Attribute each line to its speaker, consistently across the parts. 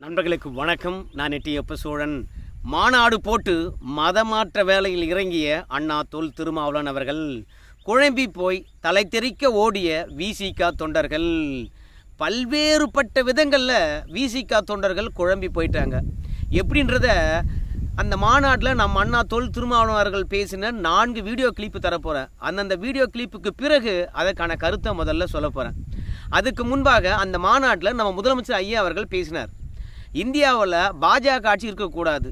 Speaker 1: நண்பர்களுக்கு வணக்கம். நான் எட்டியப்ப சோழன். மாநாடு போட்டு மதமாற்ற வேலையில் இறங்கிய அண்ணா தொல் திருமாவளவன் அவர்கள் குழம்பி போய் தலை தெறிக்க ஓடிய விசிக தொண்டர்கள். பல்வேறுபட்ட விதங்களில் விசிக தொண்டர்கள் குழம்பி போயிட்டாங்க. எப்படின்றத அந்த மாநாட்டில் நம்ம அண்ணா தொல் திருமாவளவன் அவர்கள் பேசின 4 வீடியோ கிளிப்பு தரப்போகிறேன். அந்தந்த வீடியோ கிளிப்புக்கு பிறகு அதற்கான கருத்தை முதல்ல சொல்ல போகிறேன். அதுக்கு முன்பாக அந்த மாநாட்டில் நம்ம முதலமைச்சர் ஐயா அவர்கள் பேசினார். இந்தியாவில் பாஜக ஆட்சி இருக்கக்கூடாது,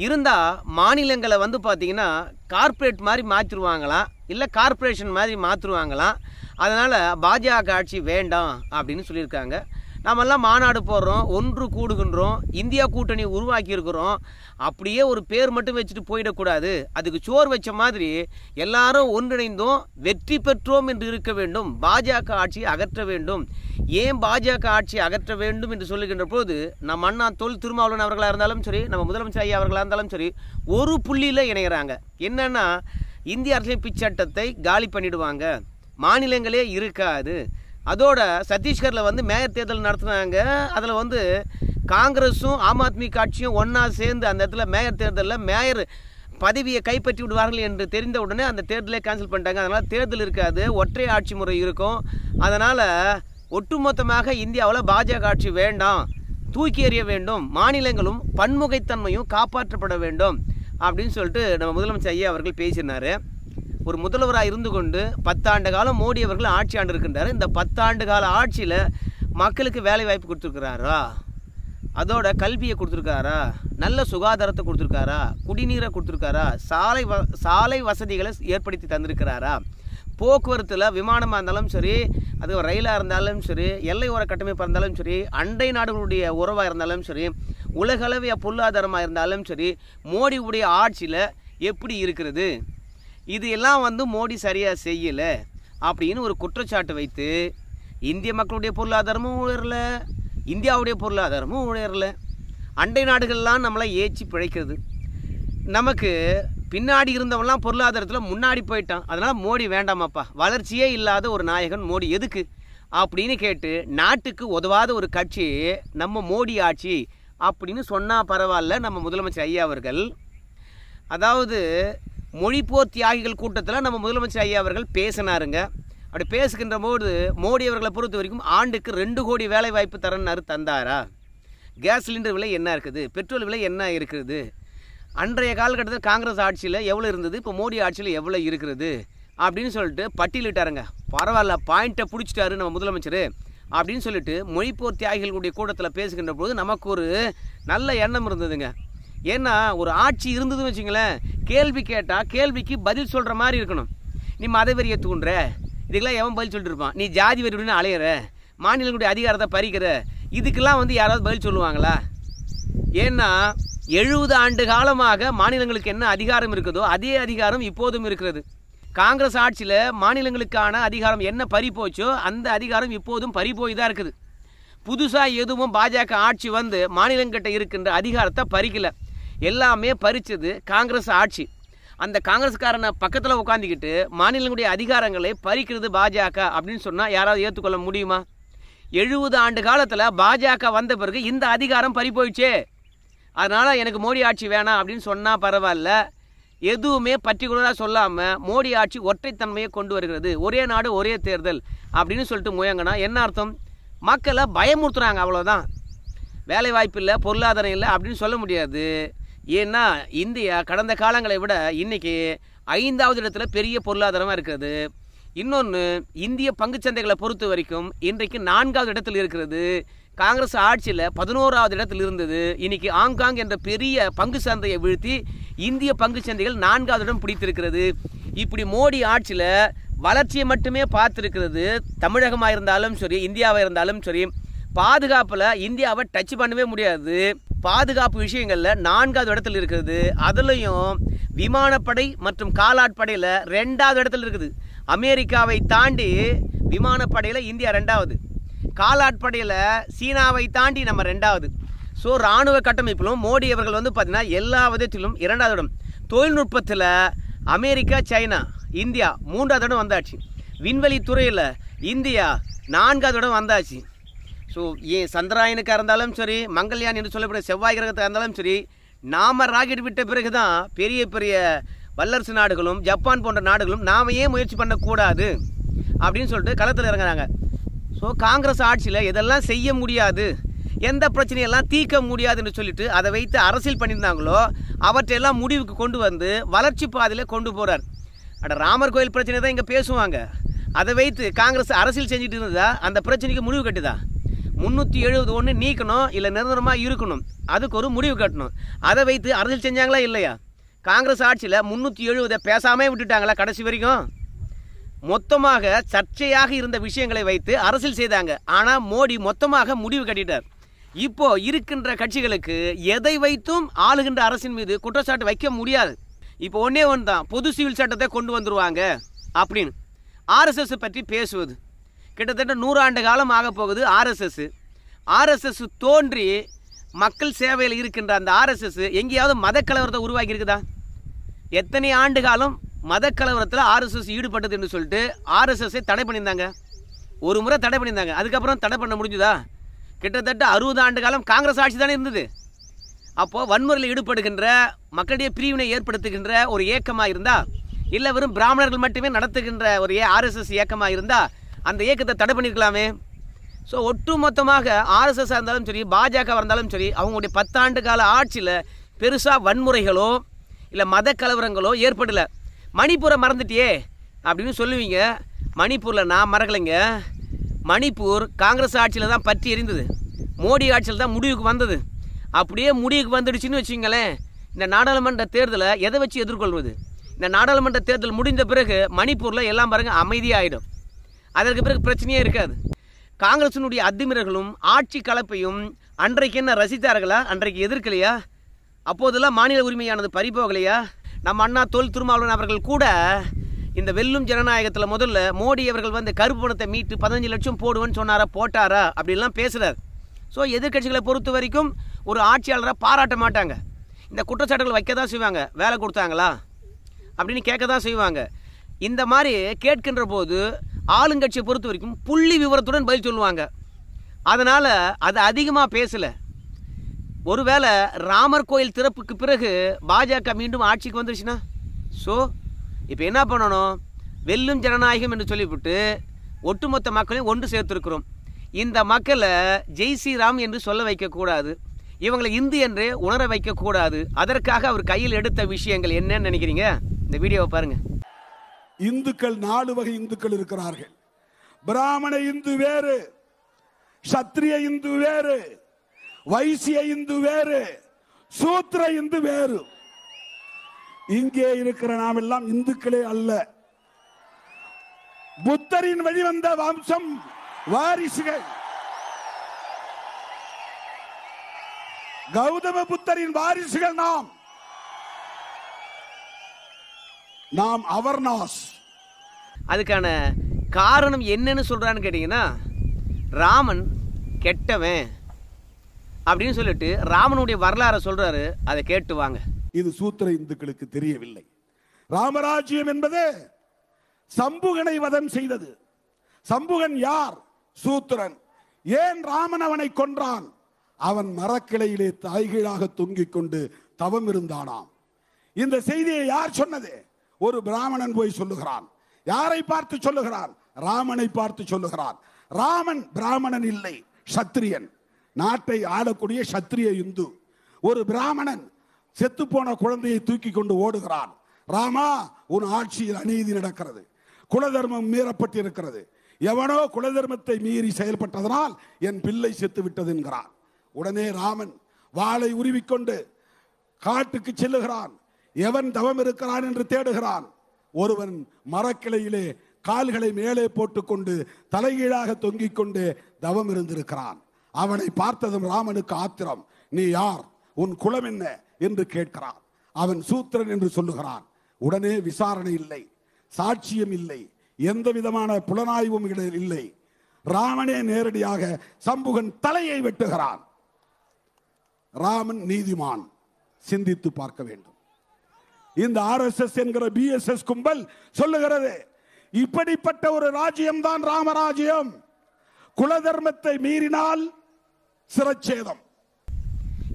Speaker 1: இருந்தால் மாநிலங்களை பார்த்திங்கன்னா கார்ப்பரேட் மாதிரி மாற்றிடுவாங்களாம், இல்லை கார்ப்பரேஷன் மாதிரி மாற்றிடுவாங்களாம். அதனால் பாஜக ஆட்சி வேண்டாம் அப்படின்னு சொல்லியிருக்காங்க. நாமெல்லாம் மாநாடு போடுறோம், ஒன்று கூடுகின்றோம், இந்தியா கூட்டணி உருவாக்கி இருக்கிறோம். அப்படியே ஒரு பேர் மட்டும் வச்சுட்டு போயிடக்கூடாது. அதுக்கு சோறு வச்ச மாதிரி எல்லாரும் ஒன்றிணைந்தோம், வெற்றி பெற்றோம் என்று இருக்க வேண்டும். பாஜக ஆட்சியை அகற்ற வேண்டும். ஏன் பாஜக ஆட்சி அகற்ற வேண்டும் என்று சொல்லுகின்ற போது நம்ம அண்ணா தொல் திருமாவளவன் அவர்களாக இருந்தாலும் சரி, நம்ம முதலமைச்சர் ஐயா அவர்களாக இருந்தாலும் சரி, ஒரு புள்ளியில் இணைகிறாங்க. என்னன்னா, இந்திய அரசியலமைப்பு சட்டத்தை காலி பண்ணிடுவாங்க, மாநிலங்களே இருக்காது. அதோட சத்தீஸ்கரில் மேயர் தேர்தல் நடத்துனாங்க. அதில் காங்கிரஸும் ஆம் ஆத்மி கட்சியும் ஒன்றா சேர்ந்து அந்த இடத்துல மேயர் தேர்தலில் மேயர் பதவியை கைப்பற்றி விடுவார்கள் என்று தெரிந்த உடனே அந்த தேர்தலை கேன்சல் பண்ணிட்டாங்க. அதனால் தேர்தல் இருக்காது, ஒற்றை ஆட்சி முறை இருக்கும். அதனால் ஒட்டுமொத்தமாக இந்தியாவில் பாஜக ஆட்சி வேண்டாம், தூக்கி எறிய வேண்டும், மாநிலங்களும் பன்முகைத்தன்மையும் காப்பாற்றப்பட வேண்டும் அப்படின்னு சொல்லிட்டு நம்ம முதலமைச்சர் ஐயா அவர்கள் பேசினார். ஒரு முதல்வராக இருந்து கொண்டு 10 ஆண்டு காலம் மோடி அவர்கள் ஆட்சி ஆண்டு இருக்கின்றார். இந்த 10 ஆண்டு கால ஆட்சியில் மக்களுக்கு வேலை வாய்ப்பு கொடுத்துருக்கிறாரா? அதோட கல்வியை கொடுத்துருக்காரா? நல்ல சுகாதாரத்தை கொடுத்துருக்காரா? குடிநீரை கொடுத்துருக்காரா? சாலை வசதிகளை ஏற்படுத்தி தந்திருக்கிறாரா? போக்குவரத்தில் விமானமாக இருந்தாலும் சரி, அது ரயிலாக இருந்தாலும் சரி, எல்லை ஓர கட்டமைப்பாக இருந்தாலும் சரி, அண்டை நாடுகளுடைய உறவாக இருந்தாலும் சரி, உலகளவிய பொருளாதாரமாக இருந்தாலும் சரி, மோடியுடைய ஆட்சியில் எப்படி இருக்கிறது? இது எல்லாம் மோடி சரியாக செய்யலை அப்படின்னு ஒரு குற்றச்சாட்டு வைத்து இந்திய மக்களுடைய பொருளாதாரமும் உயரலை, இந்தியாவுடைய பொருளாதாரமும் உயரலை. அண்டை நாடுகள்லாம் நம்மளை ஏற்றி பிழைக்கிறது. நமக்கு பின்னாடி இருந்தவங்களாம் பொருளாதாரத்தில் முன்னாடி போயிட்டான். அதனால் மோடி வேண்டாமாப்பா, வளர்ச்சியே இல்லாத ஒரு நாயகன் மோடி எதுக்கு அப்படின்னு கேட்டு நாட்டுக்கு உதவாத ஒரு கட்சி நம்ம மோடி ஆட்சி அப்படின்னு சொன்னால் பரவாயில்ல. நம்ம முதலமைச்சர் ஐயா அவர்கள், அதாவது மொழிப்போர் தியாகிகள் கூட்டத்தில் நம்ம முதலமைச்சர் ஐயா அவர்கள் பேசினாருங்க. அப்படி பேசுகின்ற போது மோடி அவர்களை பொறுத்த வரைக்கும் ஆண்டுக்கு 2 கோடி வேலை வாய்ப்பு தந்தாரா? கேஸ் சிலிண்டர் விலை என்ன இருக்குது? பெட்ரோல் விலை என்ன இருக்குது? அன்றைய காலகட்டத்தில் காங்கிரஸ் ஆட்சியில் எவ்வளோ இருந்தது, இப்போ மோடி ஆட்சியில் எவ்வளோ இருக்கிறது அப்படின்னு சொல்லிட்டு பட்டியலிட்டாருங்க. பரவாயில்ல, பாயிண்ட்டை பிடிச்சிட்டாரு நம்ம முதலமைச்சர் அப்படின்னு சொல்லிட்டு மொழிப்போர் தியாகிகளுடைய கூட்டத்தில் பேசுகின்ற போது நமக்கு ஒரு நல்ல எண்ணம் இருந்ததுங்க. ஏன்னா ஒரு ஆட்சி இருந்ததுன்னு வச்சுங்களேன், கேள்வி கேட்டால் கேள்விக்கு பதில் சொல்கிற மாதிரி இருக்கணும். நீ மத வெறியை தூண்டுற, இதுக்கெல்லாம் எவன் பதில் சொல்லிட்டு இருப்பான்? நீ ஜாதி வெறியுடன் அலையிற, மாநிலங்களுடைய அதிகாரத்தை பறிக்கிற, இதுக்கெல்லாம் யாராவது பதில் சொல்லுவாங்களா? ஏன்னா 70 ஆண்டு காலமாக மாநிலங்களுக்கு என்ன அதிகாரம் இருக்குதோ அதே அதிகாரம் இப்போதும் இருக்கிறது. காங்கிரஸ் ஆட்சியில் மாநிலங்களுக்கான அதிகாரம் என்ன பறி போச்சோ அந்த அதிகாரம் இப்போதும் பறி போய் தான் இருக்குது. புதுசாக எதுவும் பாஜக ஆட்சி மாநிலங்கிட்ட இருக்கின்ற அதிகாரத்தை பறிக்கலை, எல்லாமே பறிச்சது காங்கிரஸ் ஆட்சி. அந்த காங்கிரஸ்காரனை பக்கத்தில் உட்காந்துக்கிட்டு மாநிலங்களுடைய அதிகாரங்களை பறிக்கிறது பாஜக அப்படின்னு சொன்னால் யாராவது ஏற்றுக்கொள்ள முடியுமா? 70 ஆண்டு காலத்தில் பாஜக வந்த பிறகு இந்த அதிகாரம் பறி போயிடுச்சே. அதனால் எனக்கு மோடி ஆட்சி வேணாம் அப்படின்னு சொன்னால் பரவாயில்ல. எதுவுமே பர்டிகுலராக சொல்லாமல் மோடி ஆட்சி ஒற்றைத்தன்மையை கொண்டு வருகிறது, ஒரே நாடு ஒரே தேர்தல் அப்படின்னு சொல்லிட்டு முயங்கினா என்ன அர்த்தம்? மக்களை பயமுறுத்துறாங்க, அவ்வளோதான். வேலை வாய்ப்பு இல்லை, பொருளாதாரம் இல்லை அப்படின்னு சொல்ல முடியாது. ஏன்னா இந்தியா கடந்த காலங்களை விட இன்றைக்கி 5வது இடத்துல பெரிய பொருளாதாரமாக இருக்கிறது. இன்னொன்று, இந்திய பங்குச்சந்தைகளை பொறுத்த வரைக்கும் இன்றைக்கு 4வது இடத்தில் இருக்கிறது. காங்கிரஸ் ஆட்சியில் 11வது இடத்தில் இருந்தது. இன்றைக்கி ஹாங்காங் என்ற பெரிய பங்கு சந்தையை வீழ்த்தி இந்திய பங்கு சந்தைகள் 4வது இடம் பிடித்திருக்கிறது. இப்படி மோடி ஆட்சியில் வளர்ச்சியை மட்டுமே பார்த்துருக்கிறது. தமிழகமாக இருந்தாலும் சரி, இந்தியாவாக இருந்தாலும் சரி, பாதுகாப்பில் இந்தியாவை டச் பண்ணவே முடியாது. பாதுகாப்பு விஷயங்களில் 4வது இடத்துல இருக்கிறது. அதுலேயும் விமானப்படை மற்றும் காலாட்படையில் 2வது இடத்துல இருக்குது. அமெரிக்காவை தாண்டி விமானப்படையில் இந்தியா 2வது, காலாட்படையில் சீனாவை தாண்டி நம்ம 2வது. ஸோ இராணுவ கட்டமைப்பிலும் மோடி அவர்கள் பார்த்தீங்கன்னா எல்லா விதத்திலும் 2வது இடம். தொழில்நுட்பத்தில் அமெரிக்கா, சைனா, இந்தியா 3வது இடம் வந்தாச்சு. விண்வெளி துறையில் இந்தியா 4வது இடம் வந்தாச்சு. ஸோ சந்திராயனுக்காக இருந்தாலும் சரி, மங்கள்யான் என்று சொல்லக்கூடிய செவ்வாய் கிரகத்தாக இருந்தாலும் சரி, நாம் ராக்கெட் விட்ட பிறகு தான் பெரிய பெரிய வல்லரசு நாடுகளும் ஜப்பான் போன்ற நாடுகளும் நாம் ஏன் முயற்சி பண்ணக்கூடாது அப்படின்னு சொல்லிட்டு களத்தில் இறங்குறாங்க. ஸோ காங்கிரஸ் ஆட்சியில் எதெல்லாம் செய்ய முடியாது, எந்த பிரச்சனையெல்லாம் தீர்க்க முடியாதுன்னு சொல்லிட்டு அதை வைத்து அரசியல் பண்ணியிருந்தாங்களோ அவற்றையெல்லாம் முடிவுக்கு கொண்டு வந்து வளர்ச்சி பாதையில் கொண்டு போகிறார். ராமர் கோயில் பிரச்சனை தான் இங்கே பேசுவாங்க. அதை வைத்து காங்கிரஸ் அரசியல் செஞ்சுட்டு இருந்ததா? அந்த பிரச்சனைக்கு முடிவு கட்டுதா? 371 நீக்கணும், இல்லை நிரந்தரமாக இருக்கணும், அதுக்கு ஒரு முடிவு கட்டணும். அதை வைத்து அரசியல் செஞ்சாங்களா இல்லையா? காங்கிரஸ் ஆட்சியில் 370 பேசாமே விட்டுட்டாங்களா கடைசி வரைக்கும்? மொத்தமாக சர்ச்சையாக இருந்த விஷயங்களை வைத்து அரசியல் செய்தாங்க. ஆனால் மோடி மொத்தமாக முடிவு கட்டிட்டார். இப்போ இருக்கின்ற கட்சிகளுக்கு எதை வைத்தும் ஆளுகின்ற அரசின் மீது குற்றச்சாட்டு வைக்க முடியாது. இப்போ ஒன்றே ஒன்று தான், பொது சிவில் சட்டத்தை கொண்டு வந்துருவாங்க அப்படின்னு ஆர்எஸ்எஸ் பற்றி பேசுவது. கிட்டத்தட்ட 100 ஆண்டு காலம் ஆக போகுது ஆர்எஸ்எஸ் தோன்றி மக்கள் சேவையில் இருக்கின்ற அந்த ஆர்எஸ்எஸ் எங்கேயாவது மதக்கலவரத்தை உருவாக்கி இருக்குதா? எத்தனை ஆண்டு காலம் மதக்கலவரத்தில் ஆர்எஸ்எஸ் ஈடுபட்டது என்று சொல்லிட்டு ஆர்எஸ்எஸ்ஸை தடை பண்ணியிருந்தாங்க. ஒரு முறை தடை பண்ணியிருந்தாங்க, அதுக்கப்புறம் தடை பண்ண முடிஞ்சுதா? கிட்டத்தட்ட 60 ஆண்டு காலம் காங்கிரஸ் ஆட்சி தானே இருந்தது. அப்போது வன்முறையில் ஈடுபடுகின்ற மக்களுடைய பிரிவினை ஏற்படுத்துகின்ற ஒரு இயக்கமாக இருந்தால், இல்லை வெறும் பிராமணர்கள் மட்டுமே நடத்துகின்ற ஒரு ஆர்எஸ்எஸ் இயக்கமாக இருந்தால் அந்த இயக்கத்தை தடை பண்ணியிருக்கலாமே. ஸோ ஒட்டு மொத்தமாக ஆர்எஸ்எஸ்ஸாக இருந்தாலும் சரி, பாஜக இருந்தாலும் சரி, அவங்களுடைய 10 ஆண்டு கால ஆட்சியில் பெருசாக வன்முறைகளோ இல்லை மத கலவரங்களோ ஏற்படலை. மணிப்பூரை மறந்துட்டியே அப்படின்னு சொல்லுவீங்க. மணிப்பூரில் நான் மறக்கலைங்க. மணிப்பூர் காங்கிரஸ் ஆட்சியில் தான் பற்றி எரிந்தது, மோடி ஆட்சியில் தான் முடிவுக்கு வந்தது. அப்படியே முடிவுக்கு வந்துடுச்சுன்னு வச்சுங்களேன், இந்த நாடாளுமன்ற தேர்தலை எதை வச்சு எதிர்கொள்வது? இந்த நாடாளுமன்ற தேர்தல் முடிந்த பிறகு மணிப்பூரில் எல்லாம் பாருங்க அமைதியாகிடும். அதற்கு பிறகு பிரச்சனையே இருக்காது. காங்கிரசினுடைய அத்துமீறல்களும் ஆட்சி கலப்பையும் அன்றைக்கு என்ன ரசித்தார்களா? அன்றைக்கு எதிர்க்கலையா? அப்போதெல்லாம் மாநில உரிமையானது பறிபோகலையா? நம்ம அண்ணா தொல் திருமாவளவன் அவர்கள் கூட இந்த வெல்லும் ஜனநாயகத்தில் முதல்ல மோடி அவர்கள் வந்து கருப்பு பணத்தை மீட்டு 15 லட்சம் போடுவேன்னு சொன்னாரா, போட்டாரா அப்படின்லாம் பேசுகிறார். ஸோ எதிர்கட்சிகளை பொறுத்த வரைக்கும் ஒரு ஆட்சியாளரை பாராட்ட மாட்டாங்க. இந்த குற்றச்சாட்டுகள் வைக்க தான் செய்வாங்க. வேலை கொடுத்தாங்களா அப்படின்னு கேட்க தான் செய்வாங்க. இந்த மாதிரி கேட்கின்ற போது ஆளுங்கட்சியை பொறுத்த வரைக்கும் புள்ளி விவரத்துடன் பதில் சொல்லுவாங்க. அதனால் அது அதிகமாக பேசலை. ஒருவேளை ராமர் கோயில் திறப்புக்கு பிறகு பாஜக மீண்டும் ஆட்சிக்கு வந்துருச்சுன்னா, ஸோ இப்போ என்ன பண்ணணும்? வெல்லும் ஜனநாயகம் என்று சொல்லிவிட்டு ஒட்டுமொத்த மக்களையும் ஒன்று சேர்த்துருக்கிறோம். இந்த மக்களை ஜெய் ஸ்ரீராம் என்று சொல்ல வைக்கக்கூடாது, இவங்களை இந்து என்று உணர வைக்கக்கூடாது. அதற்காக அவர் கையில் எடுத்த விஷயங்கள் என்னன்னு நினைக்கிறீங்க? இந்த வீடியோவை பாருங்க.
Speaker 2: இந்துக்கள் 4 வகை இந்துக்கள் இருக்கிறார்கள். பிராமண இந்து வேறு, சத்திரிய இந்து வேறு, வைசிய இந்து வேறு, சூத்திர இந்து வேறு. இங்கே இருக்கிற நாம் எல்லாம் இந்துக்களே அல்ல. புத்தரின் வழிவந்த வம்சம் வாரிசுகள். கௌதம புத்தரின் வாரிசுகள் நாம் அவர்னாஸ்.
Speaker 1: அதுக்கான காரணம் என்னன்னு சொல்றான்னு கேட்டீங்கன்னா, ராமன் கெட்டவன் அப்படின்னு சொல்லிட்டு ராமனுடைய வரலாறை சொல்றாரு. அதை கேட்டு வாங்க.
Speaker 2: இது சூத்திர இந்துக்களுக்கு தெரியவில்லை. ராமராஜ்யம் என்பது சம்புகனை வதம் செய்தது. சம்புகன் யார்? சூத்திரன். ஏன் ராமன் அவனை கொன்றான்? அவன் மரக்கிளையிலே தாய்கீழாக தொங்கிக் கொண்டு தவம் இருந்தானாம். இந்த செய்தியை யார் சொன்னது? ஒரு பிராமணன் போய் சொல்லுகிறான். யாரை பார்த்து சொல்லுகிறான்? ராமனை பார்த்து சொல்லுகிறான். ராமன் பிராமணன் இல்லை, சத்திரியன். நாட்டை ஆளக்கூடிய சத்திரிய இந்து. ஒரு பிராமணன் செத்து போன குழந்தையை தூக்கி கொண்டு ஓடுகிறான். ராமா, உன் ஆட்சியில் அநீதி நடக்கிறது, குலதர்மம் மீறப்பட்டிருக்கிறது. எவனோ குலதர்மத்தை மீறி செயல்பட்டதனால் என் பிள்ளை செத்து விட்டது என்கிறான். உடனே ராமன் வாளை உருவிக்கொண்டு காட்டுக்கு செல்லுகிறான். எவன் தவம் இருக்கிறான் என்று தேடுகிறான். ஒருவன் மரக்கிளையிலே கால்களை மேலே போட்டுக்கொண்டு தலைகீழாக தொங்கிக் கொண்டு தவம் இருந்திருக்கிறான். அவனை பார்த்ததும் ராமனுக்கு ஆத்திரம். நீ யார்? உன் குலம் என்ன என்று கேட்கிறான். அவன் சூத்திரன் என்று சொல்லுகிறான். உடனே விசாரணை இல்லை, சாட்சியம் இல்லை, எந்த விதமான புலனாய்வும் இல்லை. ராமனே நேரடியாக சம்புகன் தலையை வெட்டுகிறான். ராமன் நீதிமான். சிந்தித்து பார்க்க வேண்டும். இந்த ஆர்எஸ்எஸ் என்கிற பிஎஸ்எஸ் கும்பல் சொல்லுகிறது, இப்படிப்பட்ட ஒரு ராஜ்யம் தான் ராமராஜ்யம். குலதர்மத்தை மீறினால் சிரச்சேதம்.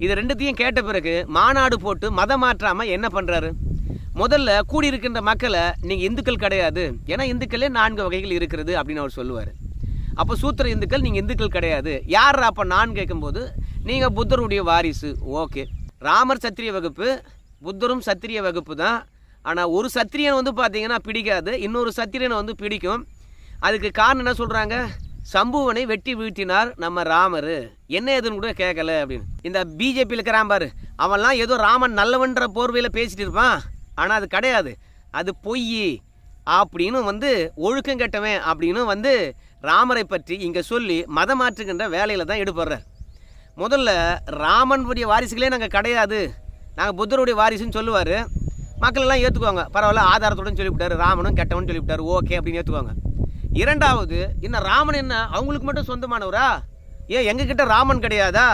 Speaker 1: இது ரெண்டுத்தையும் கேட்ட பிறகு மாநாடு போட்டு மதம் மாற்றாம என்ன பண்றாரு? முதல்ல கூடியிருக்கின்ற மக்களை நீங்க இந்துக்கள் கிடையாது, ஏன்னா இந்துக்களே 4 வகைகள் இருக்கிறது அப்படின்னு அவர் சொல்லுவார். அப்போ சூத்திர இந்துக்கள், நீங்க இந்துக்கள் கிடையாது. யார் அப்போ நான் கேட்கும்போது நீங்க புத்தருடைய வாரிசு. ஓகே, ராமர் சத்திரிய வகுப்பு, புத்தரும் சத்திரிய வகுப்பு தான். ஆனால் ஒரு சத்திரியன் வந்து பார்த்தீங்கன்னா பிடிக்காது, இன்னொரு சத்திரியனை வந்து பிடிக்கும். அதுக்கு காரணம் என்ன சொல்கிறாங்க? சம்புவனை வெட்டி வீழ்த்தினார் நம்ம ராமர், என்ன எதுன்னு கூட கேட்கல அப்படின்னு. இந்த பிஜேபியில் இருக்கிறான் பாரு, அவன்லாம் ஏதோ ராமன் நல்லவன்ற போர்வையில் பேசிட்டு இருப்பான், ஆனால் அது கிடையாது, அது பொய் அப்படின்னு வந்து ஒழுக்கம் கெட்டவன் அப்படின்னு வந்து ராமரை பற்றி இங்கே சொல்லி மதம் மாற்றுகின்ற வேலையில் தான் ஈடுபடுறார். முதல்ல ராமனுடைய வாரிசுகளே நாங்கள் கிடையாது, நாங்கள் புத்தருடைய வாரிசுன்னு சொல்லுவார். மக்கள் எல்லாம் ஏற்றுக்குவாங்க, பரவாயில்ல ஆதாரத்துடன் சொல்லிவிட்டாரு, ராமனும் கெட்டவன் சொல்லிவிட்டாரு, ஓகே அப்படின்னு ஏற்றுக்குவாங்க. இரண்டாவது, இன்னும் ராமன் என்ன அவங்களுக்கு மட்டும் சொந்தமானவரா? ஏன் எங்ககிட்ட ராமன் கிடையாதா?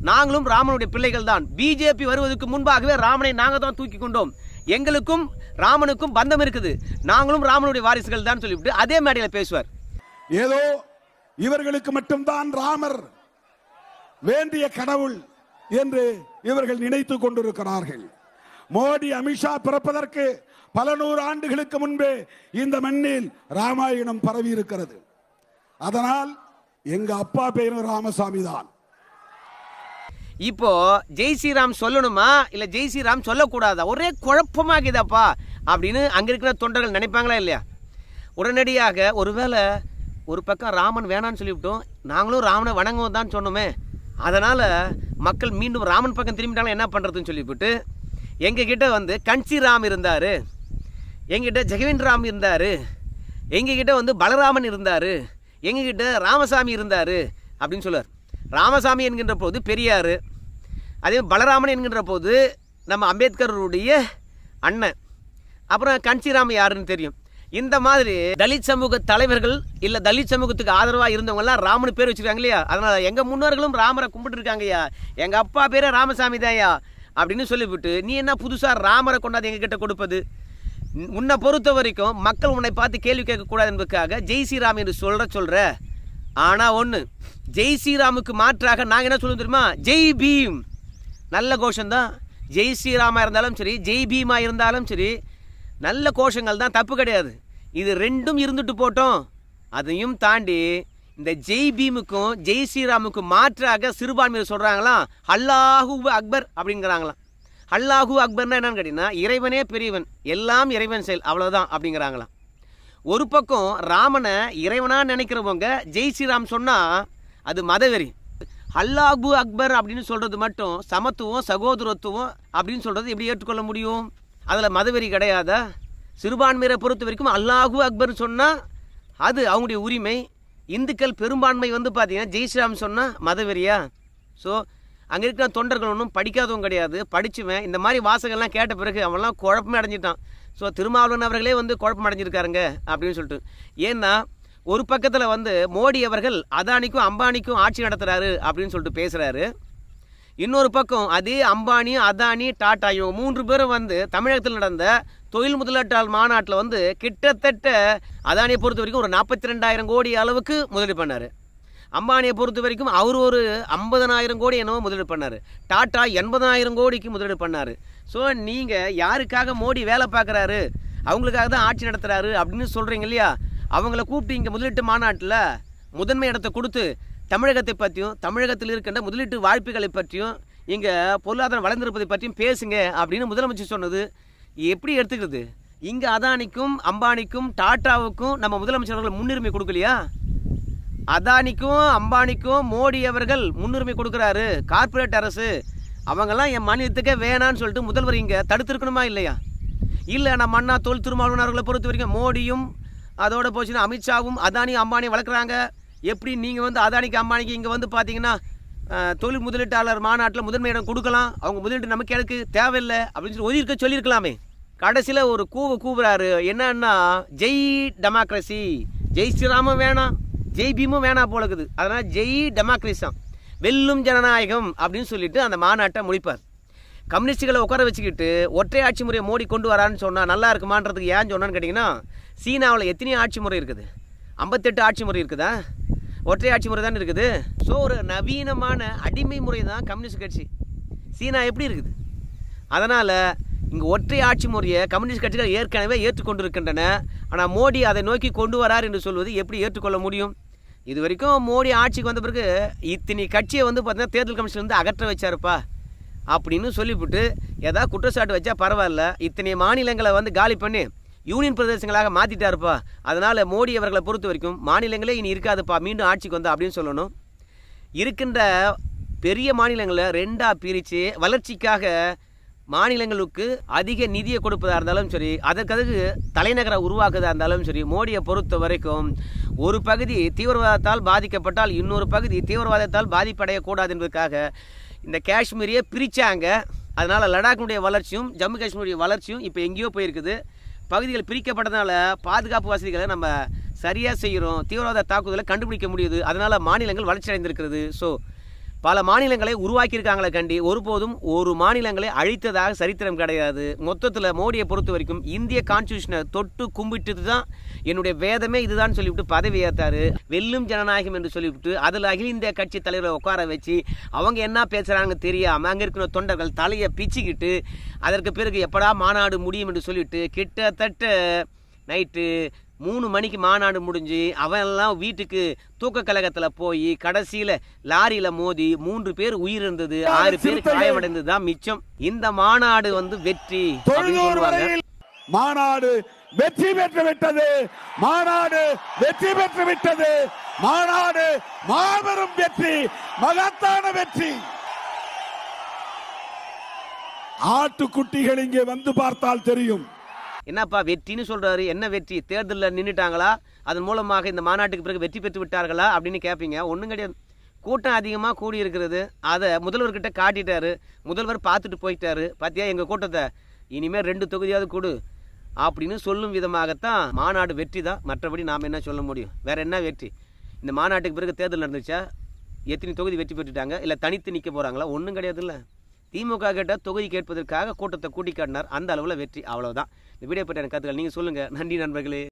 Speaker 1: நாங்களும் ராமனுடைய பிள்ளைகள் தான். பிஜேபி வருவதற்கு முன்பாகவே ராமனை நாங்கள் தான் தூக்கி கொண்டோம், எங்களுக்கும் ராமனுக்கும் பந்தம் இருக்குது, நாங்களும் ராமனுடைய வாரிசுகள் தான் சொல்லிவிட்டு அதே மேடையில் பேசுவார்.
Speaker 2: ஏதோ இவர்களுக்கு மட்டும்தான் ராமர் வேண்டிய கடவுள் என்று இவர்கள் நினைத்துக் கொண்டிருக்கிறார்கள். மோடி, அமித்ஷா பிறப்பதற்கு பல 100 ஆண்டுகளுக்கு முன்பே இந்த மண்ணில் ராமாயணம் பரவி இருக்கிறது. அதனால் எங்க அப்பா பேரும் ராமசாமி தான்.
Speaker 1: இப்போ ஜெய் ஸ்ரீராம் சொல்லணுமா இல்ல ஜெய் ஸ்ரீராம் சொல்லக்கூடாதா? ஒரே குழப்பமாகுதப்பா அப்படின்னு அங்க இருக்கிற தொண்டர்கள் நினைப்பாங்களா இல்லையா? உடனடியாக ஒருவேளை ஒரு பக்கம் ராமன் வேணான்னு சொல்லிவிட்டோம், நாங்களும் ராமனை வணங்குவோம் தான் சொன்னோமே, அதனால மக்கள் மீண்டும் ராமன் பக்கம் திரும்பிட்டாலும் என்ன பண்றதுன்னு சொல்லிவிட்டு எங்ககிட்ட வந்து கன்சி ராம் இருந்தார், எங்ககிட்ட ஜெகவீன் ராம் இருந்தார், எங்ககிட்ட வந்து பலராமன் இருந்தார், எங்ககிட்ட ராமசாமி இருந்தார் அப்படின்னு சொல்லுவார். ராமசாமி என்கின்ற போது பெரியார், அதே பலராமன் என்கின்ற போது நம்ம அம்பேத்கருடைய அண்ணன், அப்புறம் கன்சிராம் யாருன்னு தெரியும். இந்த மாதிரி தலித் சமூக தலைவர்கள் இல்லை தலித் சமூகத்துக்கு ஆதரவாக இருந்தவங்கலாம் ராமனு பேர் வச்சுருக்காங்க இல்லையா? அதனால் எங்கள் முன்னோர்களும் ராமரை கும்பிட்டு இருக்காங்கய்யா, எங்கள் அப்பா பேரே ராமசாமி தான்யா அப்படின்னு சொல்லிவிட்டு நீ என்ன புதுசாக ராமரை கொண்டாந்து எங்ககிட்ட கொடுப்பது? உன்னை பொறுத்த வரைக்கும் மக்கள் உன்னை பார்த்து கேள்வி கேட்கக்கூடாது என்பதற்காக ஜெய் ஸ்ரீராம் என்று சொல்கிற. ஆனால் ஒன்று, ஜெய் ஸ்ரீராமுக்கு மாற்றாக நாங்கள் என்ன சொல்லுவோம் தெரியுமா? ஜெய் பீம். நல்ல கோஷம்தான். ஜெய் ஸ்ரீராமா இருந்தாலும் சரி, ஜெய் பீமா இருந்தாலும் சரி, நல்ல கோஷங்கள் தான், தப்பு கிடையாது. இது ரெண்டும் இருந்துட்டு போட்டோம். அதையும் தாண்டி இந்த ஜெய் பீமுக்கும் ஜெய் ஸ்ரீராமுக்கும் மாற்றாக சிறுபான்மையை சொல்கிறாங்களாம் அல்லாஹூ அக்பர் அப்படிங்கிறாங்களாம். அல்லாஹூ அக்பர்னா என்னன்னு கேட்டிங்கன்னா, இறைவனே பெரியவன், எல்லாம் இறைவன் செயல், அவ்வளோதான் அப்படிங்கிறாங்களாம். ஒரு பக்கம் ராமனை இறைவனாக நினைக்கிறவங்க ஜெய் ஸ்ரீராம் சொன்னால் அது மதவெறி. அல்லாஹூ அக்பர் அப்படின்னு சொல்கிறது மட்டும் சமத்துவம் சகோதரத்துவம் அப்படின்னு சொல்கிறது எப்படி ஏற்றுக்கொள்ள முடியும்? அதில் மதவெறி கிடையாதா? சிறுபான்மையை பொறுத்த வரைக்கும் அல்லாஹூ அக்பர் சொன்னால் அது அவங்களுடைய உரிமை. இந்துக்கள் பெரும்பான்மை வந்து பார்த்தீங்கன்னா ஜெய் ஸ்ரீராம் சொன்னால் மதவெறியா? ஸோ அங்கே இருக்கிற தொண்டர்கள் ஒன்றும் படிக்காதவங்க கிடையாது, படிச்சுவேன். இந்த மாதிரி வாசகம்லாம் கேட்ட பிறகு அவன்லாம் குழப்பமே அடைஞ்சிட்டான். ஸோ திருமாவளவன் அவர்களே வந்து குழப்பம் அடைஞ்சிருக்காருங்க அப்படின்னு சொல்லிட்டு. ஏன்னா ஒரு பக்கத்தில் வந்து மோடி அவர்கள் அதானிக்கும் அம்பானிக்கும் ஆட்சி நடத்துகிறாரு அப்படின்னு சொல்லிட்டு பேசுகிறாரு. இன்னொரு பக்கம் அதே அம்பானி, அதானி, டாடா இவங்க 3 பேரும் வந்து தமிழகத்தில் நடந்த தொழில் முதலீட்டாளர் மாநாட்டில் வந்து கிட்டத்தட்ட அதானியை பொறுத்த வரைக்கும் ஒரு 42,000 கோடி அளவுக்கு முதலீடு பண்ணார். அம்பானியை பொறுத்த வரைக்கும் அவர் ஒரு 50,000 கோடி என்னவோ முதலீடு பண்ணார். டாடா 80,000 கோடிக்கு முதலீடு பண்ணார். ஸோ நீங்கள் யாருக்காக மோடி வேலை பார்க்குறாரு, அவங்களுக்காக தான் ஆட்சி நடத்துகிறாரு அப்படின்னு சொல்கிறீங்க இல்லையா? அவங்கள கூப்பிட்டு இங்கே முதலீட்டு மாநாட்டில் முதன்மை இடத்தை கொடுத்து தமிழகத்தை பற்றியும் தமிழகத்தில் இருக்கின்ற முதலீட்டு வாய்ப்புகளை பற்றியும் இங்கே பொருளாதாரம் வளர்ந்திருப்பதை பற்றியும் பேசுங்க அப்படின்னு முதலமைச்சர் சொன்னது எப்படி எடுத்துக்கிறது? இங்கே அதானிக்கும் அம்பானிக்கும் டாட்டாவுக்கும் நம்ம முதலமைச்சர்கள் முன்னுரிமை கொடுக்கலையா? அதானிக்கும் அம்பானிக்கும் மோடி அவர்கள் முன்னுரிமை கொடுக்குறாரு, கார்ப்பரேட் அரசு, அவங்கெல்லாம் என் மாநிலத்துக்கே வேணான்னு சொல்லிட்டு முதல்வர் இங்கே தடுத்திருக்கணுமா இல்லையா? இல்லை நம்ம அண்ணா தொல் திருமாவளவன் அவர்களை பொறுத்த வரைக்கும் மோடியும் அதோட போச்சுன்னா அமித்ஷாவும் அதானியும் அம்பானியும் வளர்க்குறாங்க. எப்படி நீங்கள் வந்து அதானிக்கு அம்பானிக்கு இங்கே வந்து பார்த்தீங்கன்னா தொழில் முதலீட்டாளர் மாநாட்டில் முதன்மை இடம் கொடுக்கலாம், அவங்க முதலீட்டு நமக்கு எனக்கு தேவையில்லை அப்படின்னு சொல்லி ஒதுக்க சொல்லியிருக்கலாமே. கடைசியில் ஒரு கூவுறாரு, என்னன்னா ஜெய் டெமோக்ரஸி, ஜெய் ஸ்ரீராமும் வேணாம், ஜெய் பீமும் வேணாம் போல இருக்குது, அதனால் ஜெய் டெமோக்ரஸி, வெல்லும் ஜனநாயகம் அப்படின்னு சொல்லிட்டு அந்த மாநாட்டை முடிப்பார். கம்யூனிஸ்டுகளை உட்கார வச்சுக்கிட்டு ஒற்றை ஆட்சி முறையை மோடி கொண்டு வரான்னு சொன்னால் நல்லா இருக்குமான்றதுக்கு ஏன் சொன்னான்னு கேட்டிங்கன்னா, சீனாவில் எத்தனையோ ஆட்சி முறை இருக்குது? 58 ஆட்சி முறை இருக்குதா? ஒற்றை ஆட்சி முறை தான் இருக்குது. ஸோ ஒரு நவீனமான அடிமை முறை தான் கம்யூனிஸ்ட் கட்சி. சீனா எப்படி இருக்குது? அதனால் இங்கே ஒற்றை ஆட்சி முறையை கம்யூனிஸ்ட் கட்சிகள் ஏற்கனவே ஏற்றுக்கொண்டிருக்கின்றன. ஆனால் மோடி அதை நோக்கி கொண்டு வரார் என்று சொல்வது எப்படி ஏற்றுக்கொள்ள முடியும்? இது வரைக்கும் மோடி ஆட்சிக்கு வந்த பிறகு இத்தனை கட்சியை வந்து பார்த்தீங்கன்னா தேர்தல் கமிஷன்லேருந்து அகற்ற வச்சாருப்பா அப்படின்னு சொல்லிவிட்டு ஏதாவது குற்றச்சாட்டு வச்சா பரவாயில்ல, இத்தனை மாநிலங்களை வந்து காலி பண்ணி யூனியன் பிரதேசங்களாக மாற்றிட்டாருப்பா, அதனால் மோடி அவர்களை பொறுத்த வரைக்கும் மாநிலங்களே இனி இருக்காதுப்பா, மீண்டும் ஆட்சிக்கு வந்தா அப்படின்னு சொல்லணும். இருக்கின்ற பெரிய மாநிலங்களை ரெண்டாக பிரித்து வளர்ச்சிக்காக மாநிலங்களுக்கு அதிக நிதியை கொடுப்பதாக இருந்தாலும் சரி, அதற்கு தலைநகரை உருவாக்குவதாக இருந்தாலும் சரி, மோடியை பொறுத்த வரைக்கும் ஒரு பகுதி தீவிரவாதத்தால் பாதிக்கப்பட்டால் இன்னொரு பகுதி தீவிரவாதத்தால் பாதிப்படையக்கூடாது என்பதற்காக இந்த காஷ்மீரையே பிரித்தாங்க. அதனால் லடாக்கினுடைய வளர்ச்சியும் ஜம்மு காஷ்மீருடைய வளர்ச்சியும் இப்போ எங்கேயோ போயிருக்குது. பகுதிகள் பிரிக்கப்பட்டதுனால பாதுகாப்பு வசதிகளை நம்ம சரியாக செய்கிறோம், தீவிரவாத தாக்குதலை கண்டுபிடிக்க முடியுது. அதனால் மாநிலங்கள் வளர்ச்சி அடைந்திருக்கிறது. ஸோ பல மாநிலங்களை உருவாக்கியிருக்காங்களே கண்டி ஒருபோதும் ஒரு மாநிலங்களை அழித்ததாக சரித்திரம் கிடையாது. மொத்தத்தில் மோடியை பொறுத்த வரைக்கும் இந்திய கான்ஸ்டியூஷனை தொட்டு கும்பிட்டு தான் என்னுடைய வேதமே இதுதான் சொல்லிவிட்டு பதவி ஏற்றாரு. வெல்லும் ஜனநாயகம் என்று சொல்லிவிட்டு அதில் அகில இந்திய கட்சி தலைவரை உட்கார வச்சு அவங்க என்ன பேசுகிறாங்க தெரியாமல் அங்கே இருக்கிற தொண்டர்கள் தலையை பிச்சுக்கிட்டு அதற்கு பிறகு எப்படா மாநாடு முடியும் என்று சொல்லிவிட்டு கிட்டத்தட்ட நைட்டு 3 மணிக்கு மாநாடு முடிஞ்சு அவெல்லாம் வீட்டுக்கு தூக்க கழகத்தில் போய் கடைசியில் லாரியில் மோதி 3 பேர் உயிரிழந்தது, 6 பேர் காயமடைந்தது தான் மிச்சம். இந்த மாநாடு வந்து வெற்றி சொல்லுவாங்க.
Speaker 2: மாநாடு வெற்றி பெற்று விட்டது, மாநாடு வெற்றி பெற்று விட்டது, மாநாடு மாபெரும் வெற்றி, மகத்தான வெற்றி. ஆட்டுக்குட்டிகள் இங்கே வந்து பார்த்தால் தெரியும்.
Speaker 1: என்னப்பா வெற்றின்னு சொல்கிறாரு, என்ன வெற்றி? தேர்தலில் நின்றுட்டாங்களா, அதன் மூலமாக இந்த மாநாட்டுக்கு பிறகு வெற்றி பெற்று விட்டார்களா அப்படின்னு கேட்பீங்க. ஒன்றும் கிடையாது. கூட்டம் அதிகமாக கூடி இருக்கிறது, அதை முதல்வர்கிட்ட காட்டிட்டாரு. முதல்வர் பார்த்துட்டு போயிட்டாரு, பார்த்தியா எங்கள் கூட்டத்தை, இனிமேல் 2 தொகுதியாவது கொடு அப்படின்னு சொல்லும் விதமாகத்தான் மாநாடு வெற்றி தான். மற்றபடி நாம் என்ன சொல்ல முடியும்? வேறு என்ன வெற்றி? இந்த மாநாட்டுக்கு பிறகு தேர்தல் நடந்துச்சா? எத்தனை தொகுதி வெற்றி பெற்றுட்டாங்க? இல்லை தனித்து நிற்க போகிறாங்களா? ஒன்றும் கிடையாது. இல்லை, திமுக கிட்ட தொகுதி கேட்பதற்காக கூட்டத்தை கூட்டி காட்டினார், அந்த அளவில் வெற்றி, அவ்வளவுதான். இந்த வீடியோ பற்றின கருத்துக்கள் நீங்கள் சொல்லுங்கள். நன்றி நண்பர்களே.